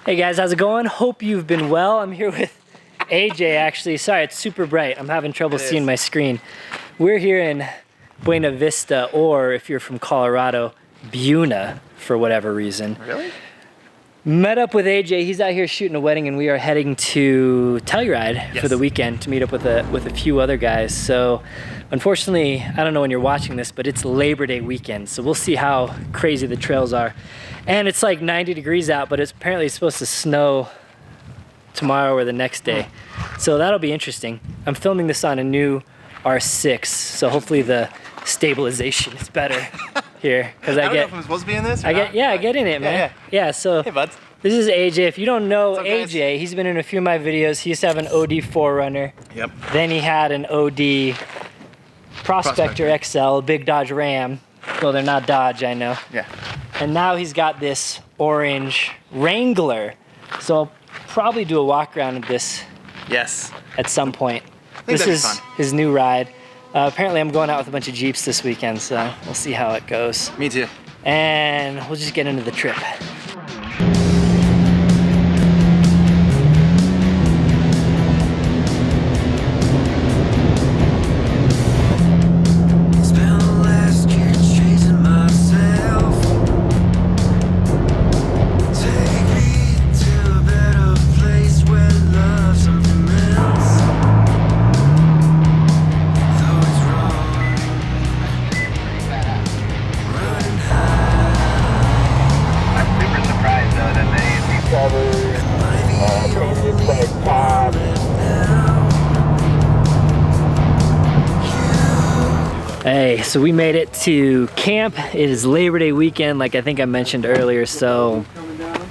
Hey guys, how's it going? Hope you've been well. I'm here with AJ actually. Sorry, it's super bright. I'm having trouble seeing my screen. We're here in Buena Vista, or if you're from Colorado, Buena, for whatever reason. Really? Met up with AJ. He's out here shooting a wedding, and we are heading to Telluride for the weekend to meet up with a few other guys. So unfortunately, I don't know when you're watching this, but it's Labor Day weekend. So we'll see how crazy the trails are. And it's like 90 degrees out, but it's apparently supposed to snow tomorrow or the next day. So that'll be interesting. I'm filming this on a new R6, so hopefully the stabilization is better here. Because I don't know if I'm supposed to be in this or not. I get in it, man. Yeah, so hey, buds. This is AJ. If you don't know AJ, he's been in a few of my videos. He used to have an OD 4Runner. Yep. Then he had an OD Prospector XL, big Dodge Ram. Well, they're not Dodge, I know. Yeah. And now he's got this orange Wrangler. So I'll probably do a walk around of this. Yes. At some point. This is his new ride. Apparently I'm going out with a bunch of Jeeps this weekend, so we'll see how it goes. Me too. And we'll just get into the trip. Hey, so we made it to camp. It is Labor Day weekend, like I think I mentioned earlier, so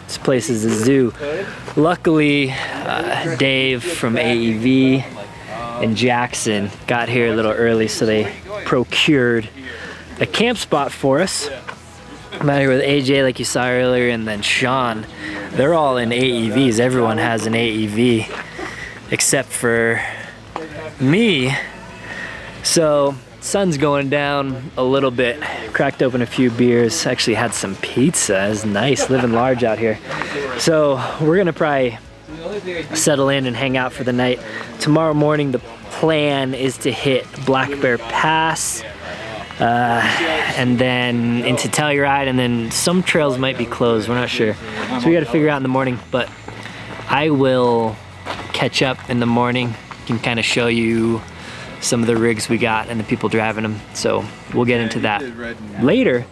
this place is a zoo. Luckily, Dave from AEV and Jackson got here a little early, so they procured a camp spot for us. I'm out here with AJ, like you saw earlier, and then Sean. They're all in AEVs. Everyone has an AEV, except for me. So, sun's going down a little bit. Cracked open a few beers. Actually had some pizza. It's nice, living large out here. So we're gonna probably settle in and hang out for the night. Tomorrow morning, the plan is to hit Black Bear Pass, and then into Telluride, and then some trails might be closed. We're not sure. So we gotta figure out in the morning, but I will catch up in the morning. Can kind of show you some of the rigs we got and the people driving them, so we'll get into that later.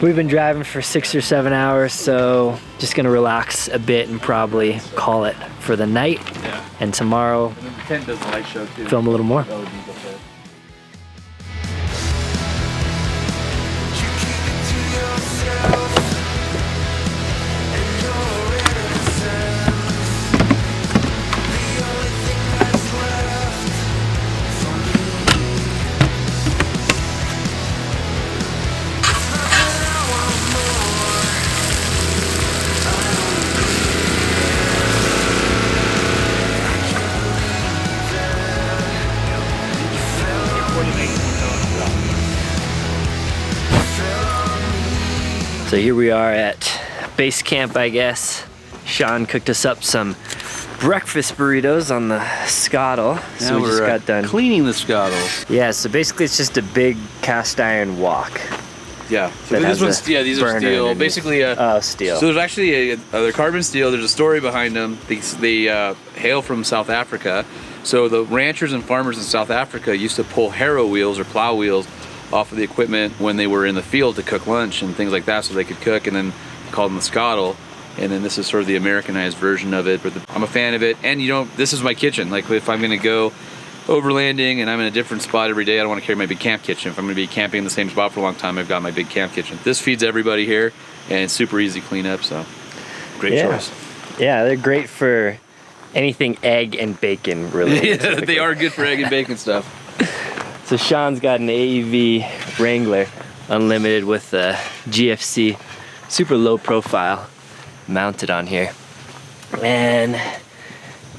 We've been driving for 6 or 7 hours, so just gonna relax a bit and probably call it for the night, and tomorrow film a little more. So here we are at base camp, I guess. Sean cooked us up some breakfast burritos on the scuttle. So we just got done cleaning the scuttle. Yeah, so basically it's just a big cast iron wok. Yeah, so this one's, these are steel. Basically, steel. So there's actually they're carbon steel. There's a story behind them. They hail from South Africa. So the ranchers and farmers in South Africa used to pull harrow wheels or plow wheels off of the equipment when they were in the field to cook lunch and things like that, so they could cook, and then called them the scuttle. And then this is sort of the Americanized version of it, but I'm a fan of it. And this is my kitchen. Like if I'm gonna go overlanding and I'm in a different spot every day, I don't want to carry my big camp kitchen. If I'm gonna be camping in the same spot for a long time, I've got my big camp kitchen. This feeds everybody here, and it's super easy to clean up, so great choice. Yeah, they're great for anything egg and bacon related. Yeah, they are good for egg and bacon stuff. So Sean's got an AEV Wrangler Unlimited with a GFC, super low profile, mounted on here. And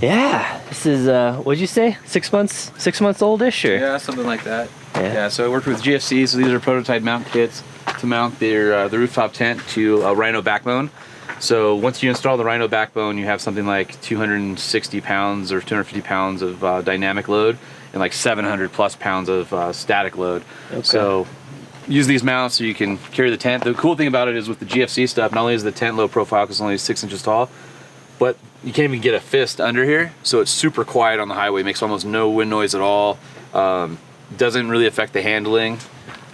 yeah, this is, what'd you say? 6 months oldish, or? Yeah, something like that. Yeah, so I worked with GFC, so these are prototype mount kits to mount their the rooftop tent to a Rhino backbone. So once you install the Rhino backbone, you have something like 260 pounds or 250 pounds of dynamic load and like 700 plus pounds of static load. Okay. So use these mounts so you can carry the tent. The cool thing about it is with the GFC stuff, not only is the tent low profile because it's only 6 inches tall, but you can't even get a fist under here. So it's super quiet on the highway, makes almost no wind noise at all. Doesn't really affect the handling.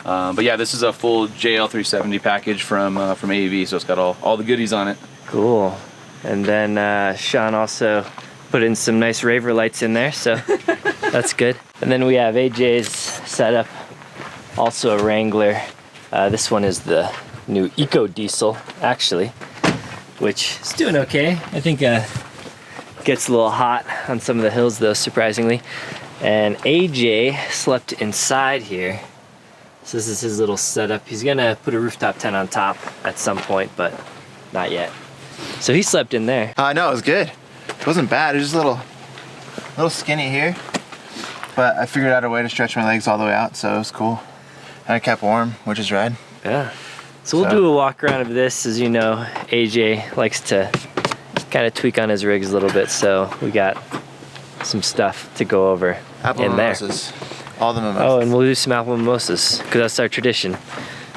But yeah, this is a full JL370 package from AEV, so it's got all the goodies on it. Cool. And then Sean also put in some nice Raver lights in there, so that's good. And then we have AJ's setup, also a Wrangler. This one is the new Eco Diesel, actually, which is doing okay. I think gets a little hot on some of the hills though, surprisingly. And AJ slept inside here. So this is his little setup. He's gonna put a rooftop tent on top at some point, but not yet. So he slept in there. No, it was good. It wasn't bad. It was just a little skinny here, but I figured out a way to stretch my legs all the way out, so it was cool. And I kept warm, which is rad. Yeah. So we'll do a walk around of this. As you know, AJ likes to kind of tweak on his rigs a little bit, so we got some stuff to go over Apple in mimosas. All the mimosas. Oh, and we'll do some apple mimosas, because that's our tradition.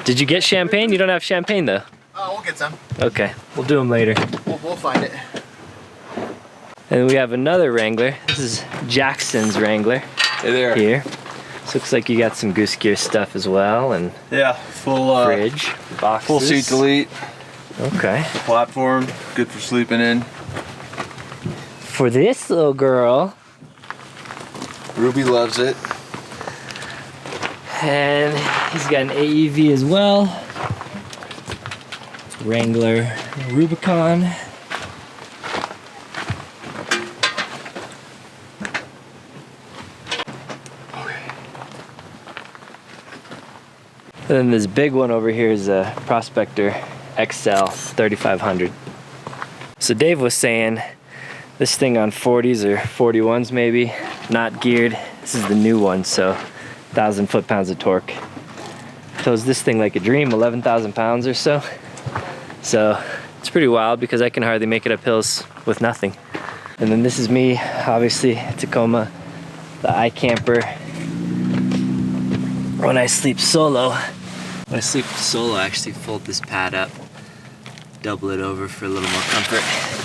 Did you get champagne? You don't have champagne though. Oh, we'll get some. Okay, we'll do them later. We'll find it. And we have another Wrangler. This is Jackson's Wrangler. Hey there. Here. So looks like you got some Goose Gear stuff as well, and Yeah, full fridge, boxes. full seat delete. Okay. Platform, good for sleeping in. For this little girl, Ruby loves it. and he's got an AEV as well. Wrangler Rubicon. And then this big one over here is a Prospector XL 3500. So Dave was saying this thing on 40s or 41s maybe, not geared. This is the new one, so 1,000 foot-pounds of torque. Tows this thing like a dream, 11,000 pounds or so. So it's pretty wild because I can hardly make it up hills with nothing. And then this is me, obviously, Tacoma, the iCamper. When I sleep solo, I actually fold this pad up, double it over for a little more comfort,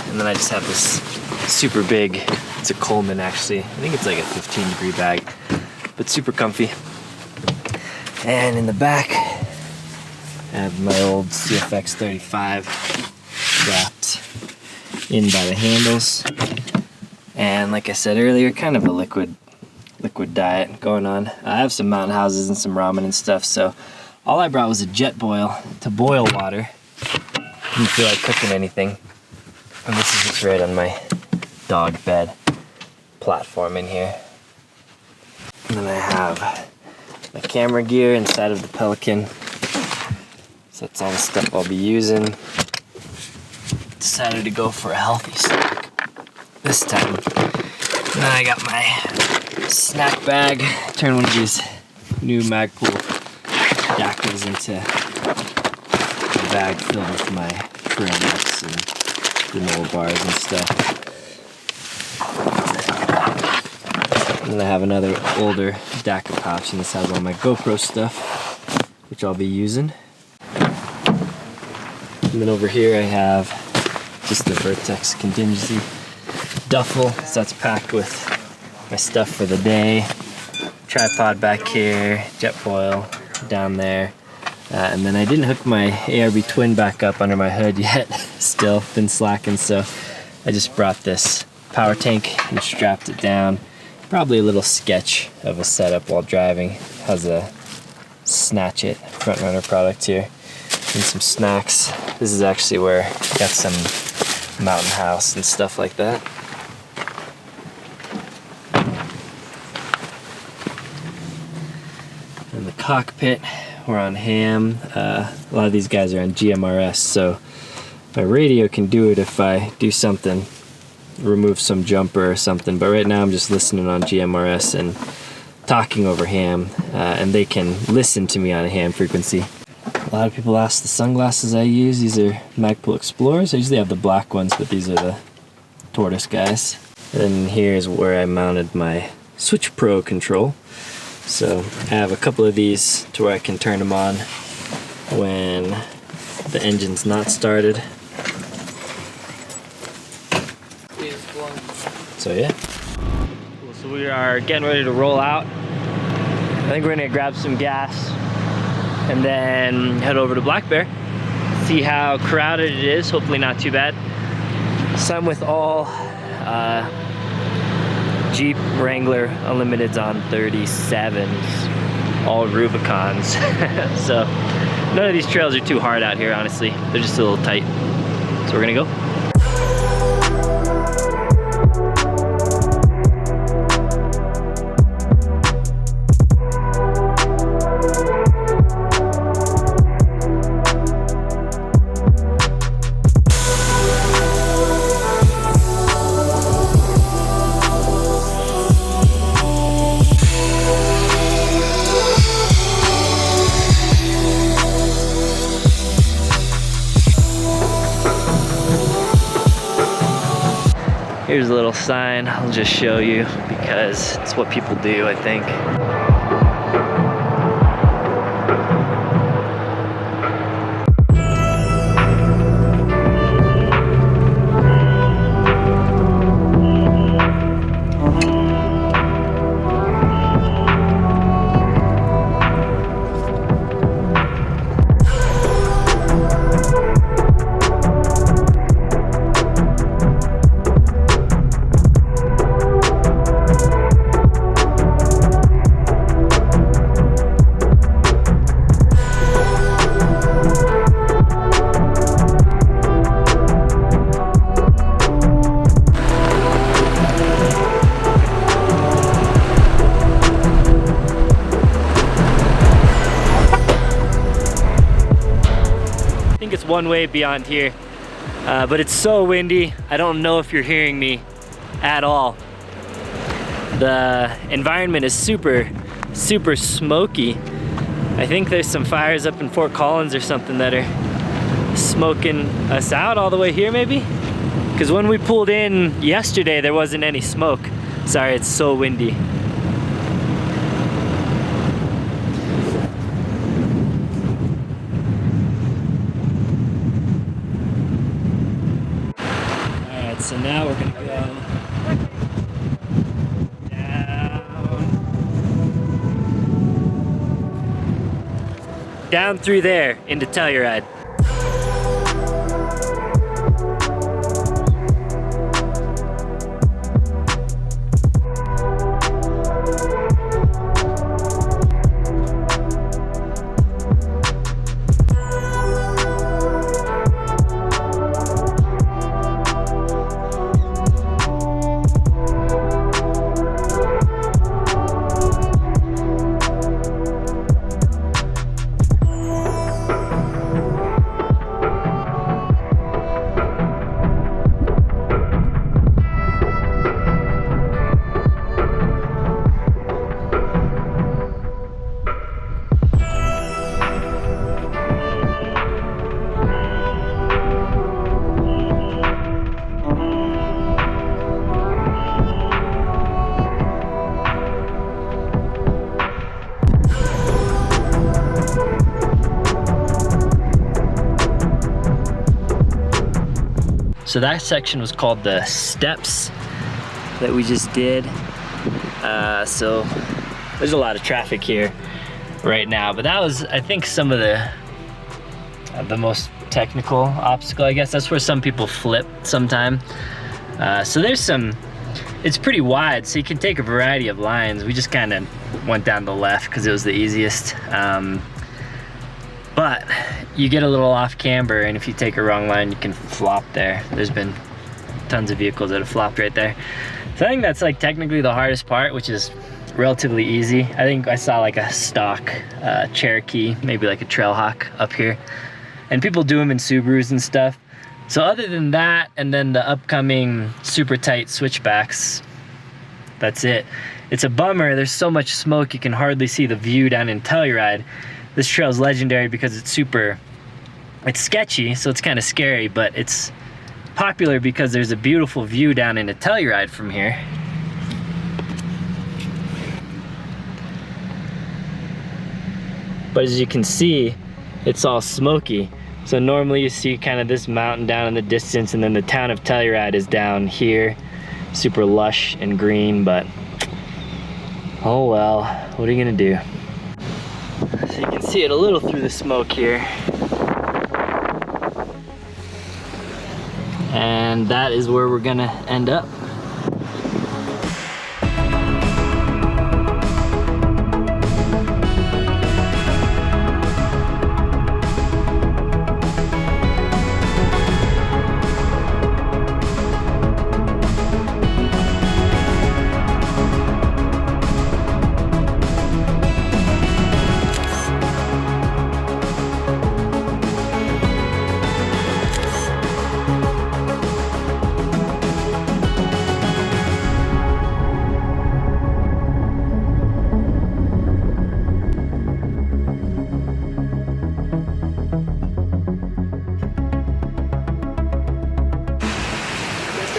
and then I just have this super big, it's a Coleman actually, I think it's like a 15-degree bag, but super comfy. And in the back, I have my old CFX 35 strapped in by the handles. And like I said earlier, kind of a liquid diet going on. I have some mountain houses and some ramen and stuff, so all I brought was a jet boil to boil water. Didn't feel like cooking anything. And this is just right on my dog bed platform in here. And then I have my camera gear inside of the Pelican. So that's all the stuff I'll be using. Decided to go for a healthy snack this time. And then I got my snack bag. Turn one of these new Magpul Dakas into a bag filled with my trail nuts and granola bars and stuff. And then I have another older Daka pouch, and this has all my GoPro stuff, which I'll be using. And then over here I have just the Vertex contingency duffel, so that's packed with my stuff for the day. Tripod back here, jet foil down there. And then I didn't hook my ARB twin back up under my hood yet. Still been slacking, so I just brought this power tank and strapped it down. Probably a little sketch of a setup while driving. Has a Snatch It front runner product here. And some snacks. This is actually where I got some mountain house and stuff like that. In the cockpit, we're on ham. A lot of these guys are on GMRS, so my radio can do it if I do something, remove some jumper or something, but right now I'm just listening on GMRS and talking over ham, and they can listen to me on a ham frequency. A lot of people ask the sunglasses I use. These are Magpul Explorers. I usually have the black ones, but these are the tortoise guys. And then here's where I mounted my Switch Pro control. So I have a couple of these to where I can turn them on when the engine's not started. So yeah. Cool, so we are getting ready to roll out. I think we're gonna grab some gas and then head over to Black Bear. See how crowded it is, hopefully not too bad. Some with all Jeep Wrangler Unlimiteds on 37s, all Rubicons. So none of these trails are too hard out here, honestly. They're just a little tight. So we're gonna go. Here's a little sign I'll just show you because it's what people do, I think. One way beyond here, but it's so windy. I don't know if you're hearing me at all. The environment is super smoky. I think there's some fires up in Fort Collins or something that are smoking us out all the way here maybe, because when we pulled in yesterday there wasn't any smoke. Sorry, it's so windy. So now we're gonna go down through there into Telluride. So that section was called the steps that we just did. So there's a lot of traffic here right now, but that was, I think, some of the most technical obstacle, I guess. That's where some people flip sometime. So there's some, it's pretty wide, so you can take a variety of lines. We just kind of went down the left because it was the easiest. But you get a little off camber, and if you take a wrong line, you can flop there. There's been tons of vehicles that have flopped right there. So I think that's like technically the hardest part, which is relatively easy. I think I saw like a stock Cherokee, maybe like a Trailhawk up here. And people do them in Subarus and stuff. So other than that, and then the upcoming super tight switchbacks, that's it. It's a bummer, there's so much smoke you can hardly see the view down in Telluride. this trail is legendary because it's sketchy, so it's kind of scary, but it's popular because there's a beautiful view down into Telluride from here. But as you can see, it's all smoky. So normally you see kind of this mountain down in the distance, and then the town of Telluride is down here. Super lush and green, but oh well, what are you gonna do? So you can see it a little through the smoke here. And that is where we're gonna end up.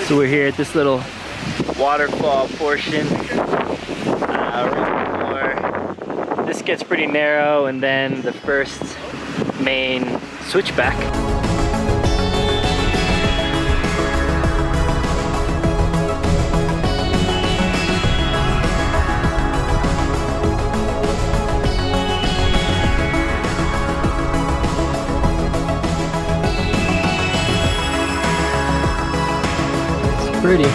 So we're here at this little waterfall portion. Right before this gets pretty narrow, and then the first main switchback. Pretty.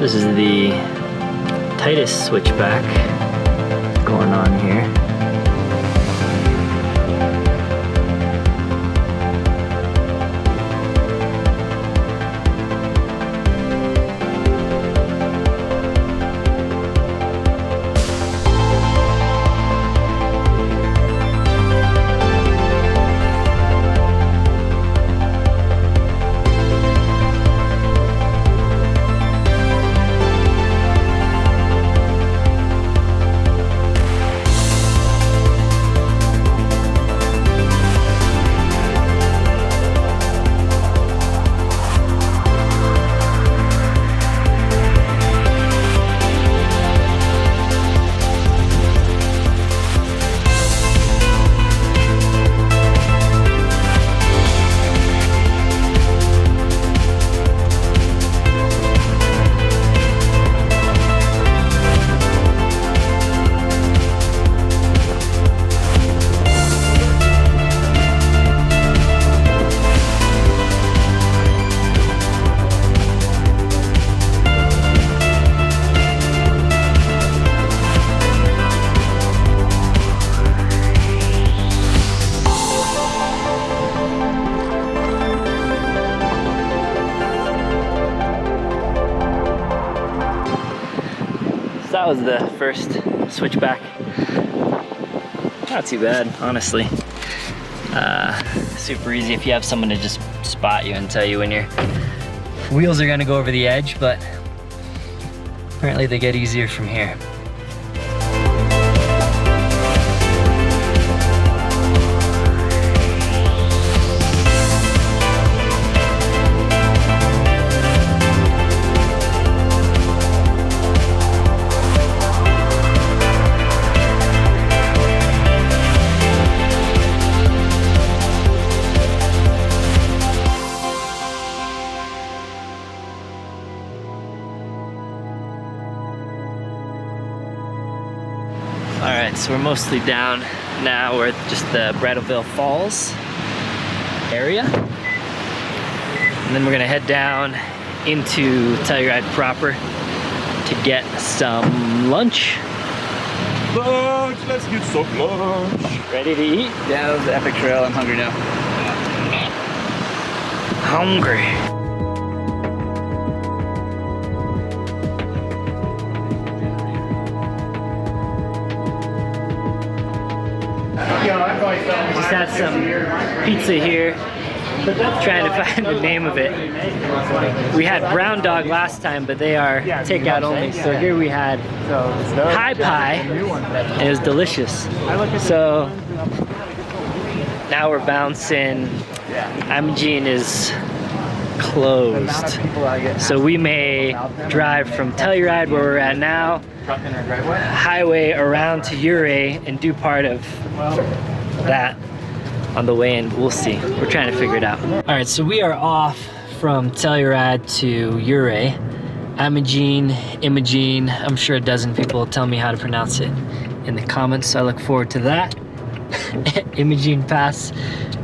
This is the tightest switchback going on here. That was the first switchback. Not too bad, honestly. Super easy if you have someone to just spot you and tell you when your wheels are gonna go over the edge, but apparently they get easier from here. right, so we're mostly down now. We're at just the Brattleville Falls area. And then we're gonna head down into Telluride proper to get some lunch. Lunch, let's get some lunch. Ready to eat? Yeah, that was the epic trail. I'm hungry now. Hungry. Just had some pizza here. Trying to find the name of it. We had Brown Dog last time, but they are takeout only. So here we had High Pie, and it was delicious. So now we're bouncing. Imogene is closed. So we may drive from Telluride, where we're at now, highway around to Ouray and do part of that on the way in. We'll see. We're trying to figure it out. All right, so we are off from Telluride to Ouray. Imogene, I'm sure a dozen people will tell me how to pronounce it in the comments, so I look forward to that. Imogene Pass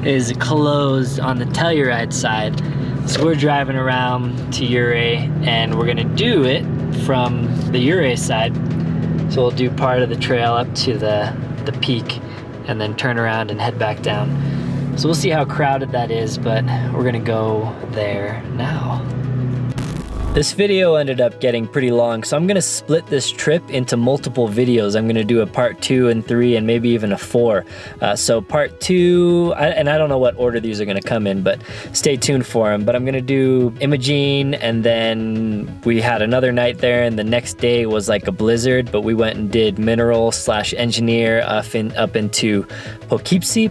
is closed on the Telluride side, so we're driving around to Ouray, and we're gonna do it from the Ouray side. So we'll do part of the trail up to the peak, and then turn around and head back down. So we'll see how crowded that is, but we're gonna go there now. This video ended up getting pretty long, so I'm gonna split this trip into multiple videos. I'm gonna do a part 2 and 3 and maybe even a 4. So part 2, and I don't know what order these are gonna come in, but stay tuned for them. But I'm gonna do Imogene, and then we had another night there, and the next day was like a blizzard, but we went and did mineral/engineer up into Poughkeepsie.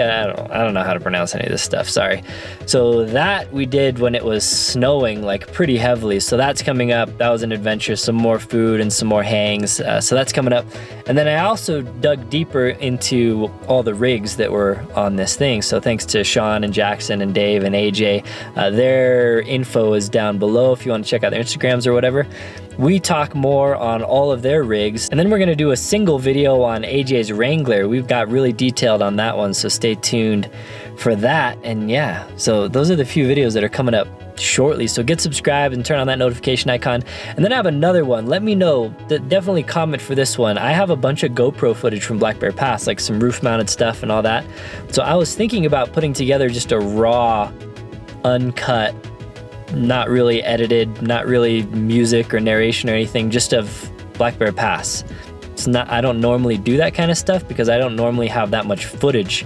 I don't know how to pronounce any of this stuff, sorry. So that we did when it was snowing like pretty heavily, so that's coming up. That was an adventure, some more food and some more hangs, so that's coming up. And then I also dug deeper into all the rigs that were on this thing, so thanks to Sean and Jackson and Dave and AJ. Their info is down below if you want to check out their Instagrams or whatever. We talk more on all of their rigs, and then we're gonna do a single video on AJ's Wrangler. We've got really detailed on that one, so stay tuned for that. And yeah, so those are the few videos that are coming up shortly, so get subscribed and turn on that notification icon. And then I have another one. Let me know, definitely comment for this one. I have a bunch of GoPro footage from Black Bear Pass, like some roof mounted stuff and all that. So I was thinking about putting together just a raw, uncut, not really edited, not really music or narration or anything, just of Black Bear Pass. It's not, I don't normally do that kind of stuff because I don't normally have that much footage.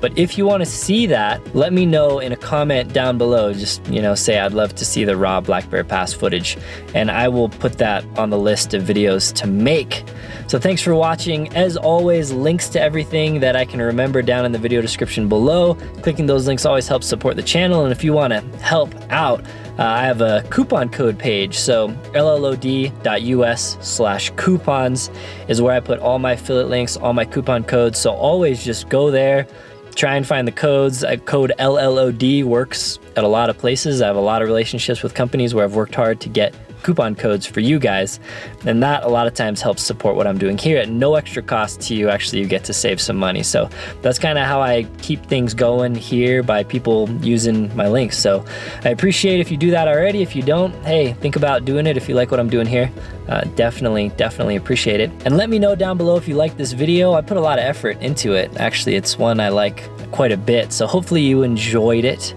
But if you want to see that, let me know in a comment down below. Just, you know, say I'd love to see the raw Black Bear Pass footage, and I will put that on the list of videos to make. So thanks for watching. As always, links to everything that I can remember down in the video description below. Clicking those links always helps support the channel, and if you want to help out, I have a coupon code page. So LLOD.us/coupons is where I put all my affiliate links, all my coupon codes. So always just go there, try and find the codes. Code LLOD works at a lot of places. I have a lot of relationships with companies where I've worked hard to get coupon codes for you guys, and that a lot of times helps support what I'm doing here at no extra cost to you. Actually, you get to save some money. So that's kind of how I keep things going here, by people using my links. So I appreciate if you do that already. If you don't, hey, think about doing it if you like what I'm doing here. Definitely appreciate it. And let me know down below if you like this video. I put a lot of effort into it. Actually, it's one I like quite a bit, so hopefully you enjoyed it.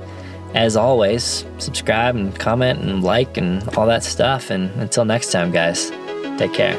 As always, subscribe and comment and like and all that stuff. And until next time, guys, take care.